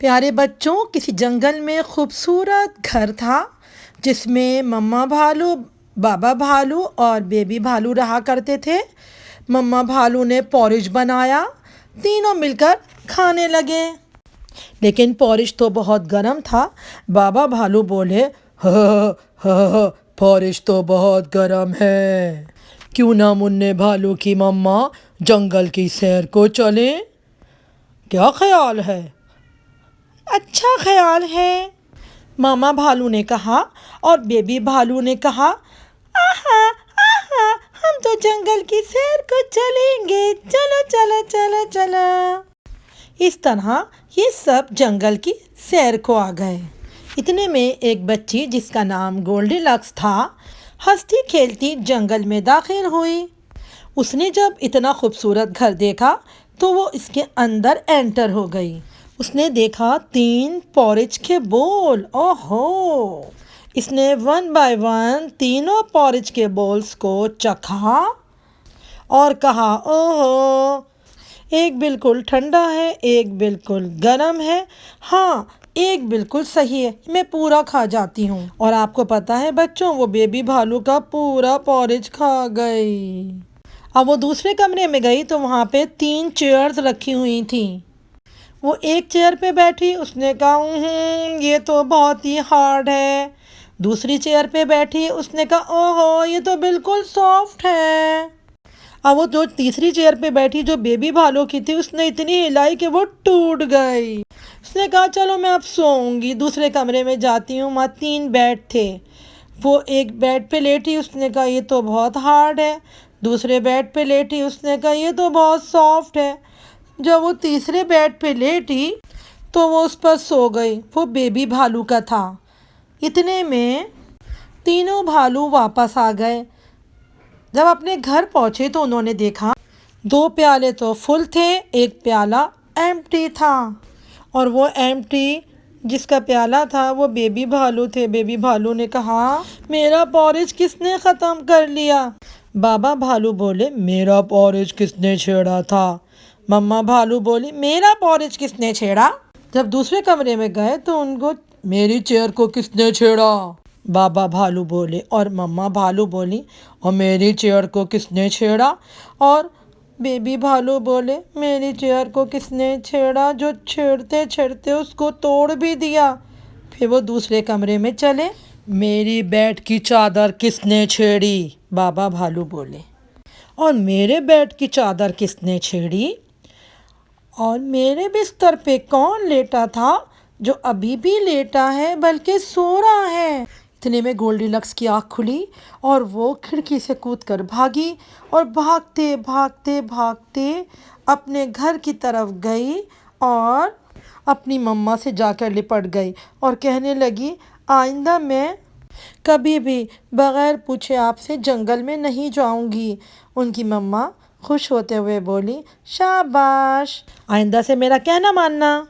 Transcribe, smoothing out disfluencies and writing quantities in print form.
پیارے بچوں، کسی جنگل میں خوبصورت گھر تھا جس میں مما بھالو، بابا بھالو اور بیبی بھالو رہا کرتے تھے۔ مما بھالو نے پورج بنایا، تینوں مل کر کھانے لگے، لیکن پورج تو بہت گرم تھا۔ بابا بھالو بولے، پورج تو بہت گرم ہے، کیوں نہ منّے بھالو کی مما جنگل کی سیر کو چلیں؟ کیا خیال ہے؟ اچھا خیال ہے، ماما بھالو نے کہا، اور بیبی بھالو نے کہا، آہا آہا، ہم تو جنگل کی سیر کو چلیں گے، چلو چلو چلو چلو۔ اس طرح یہ سب جنگل کی سیر کو آ گئے۔ اتنے میں ایک بچی جس کا نام گولڈی لکس تھا، ہنستی کھیلتی جنگل میں داخل ہوئی۔ اس نے جب اتنا خوبصورت گھر دیکھا تو وہ اس کے اندر انٹر ہو گئی۔ اس نے دیکھا 3 پورج کے بول، اوہو! اس نے 1 بائی 1 تینوں پورج کے بولز کو چکھا اور کہا، اوہو! ایک بالکل ٹھنڈا ہے، ایک بالکل گرم ہے، ہاں ایک بالکل صحیح ہے، میں پورا کھا جاتی ہوں۔ اور آپ کو پتہ ہے بچوں، وہ بیبی بھالو کا پورا پورج کھا گئی۔ اب وہ دوسرے کمرے میں گئی تو وہاں پہ 3 چیئرز رکھی ہوئی تھیں۔ وہ ایک چیئر پہ بیٹھی، اس نے کہا، یہ تو بہت ہی ہارڈ ہے۔ دوسری چیئر پہ بیٹھی، اس نے کہا، اوہو، یہ تو بالکل سافٹ ہے۔ اب وہ جو تیسری چیئر پہ بیٹھی جو بیبی بھالو کی تھی، اس نے اتنی ہلائی کہ وہ ٹوٹ گئی۔ اس نے کہا، چلو میں اب سوؤں گی، دوسرے کمرے میں جاتی ہوں، وہاں 3 بیڈ تھے۔ وہ ایک بیڈ پہ لیٹی، اس نے کہا، یہ تو بہت ہارڈ ہے۔ دوسرے بیڈ پہ لیٹی، اس نے کہا، یہ تو بہت سافٹ ہے۔ جب وہ تیسرے بیڈ پہ لیٹی تو وہ اس پر سو گئی، وہ بیبی بھالو کا تھا۔ اتنے میں تینوں بھالو واپس آ گئے۔ جب اپنے گھر پہنچے تو انہوں نے دیکھا 2 پیالے تو فل تھے، ایک پیالہ ایمپٹی تھا، اور وہ ایمپٹی جس کا پیالہ تھا وہ بیبی بھالو تھے۔ بیبی بھالو نے کہا، میرا پورج کس نے ختم کر لیا؟ بابا بھالو بولے، میرا پورج کس نے چھیڑا تھا؟ مما بھالو بولی، میرا پورج کس نے چھیڑا؟ جب دوسرے کمرے میں گئے تو ان کو، میری چیئر کو کس نے چھیڑا؟ بابا بھالو بولے، اور مما بھالو بولی، اور میری چیئر کو کس نے چھیڑا؟ اور بیبی بھالو بولے، میری چیئر کو کس نے چھیڑا؟ جو چھیڑتے چھیڑتے اس کو توڑ بھی دیا۔ پھر وہ دوسرے کمرے میں چلے، میری بیڈ کی چادر کس نے چھیڑی؟ بابا بھالو بولے، اور میرے بیڈ کی چادر کس نے چھیڑی؟ اور میرے بستر پہ کون لیٹا تھا جو ابھی بھی لیٹا ہے بلکہ سو رہا ہے؟ اتنے میں گولڈی لکس کی آنکھ کھلی اور وہ کھڑکی سے کود کر بھاگی، اور بھاگتے بھاگتے بھاگتے اپنے گھر کی طرف گئی اور اپنی مما سے جا کر لپٹ گئی اور کہنے لگی، آئندہ میں کبھی بھی بغیر پوچھے آپ سے جنگل میں نہیں جاؤں گی۔ ان کی مما خوش ہوتے ہوئے بولی، شاباش، آئندہ سے میرا کہنا ماننا۔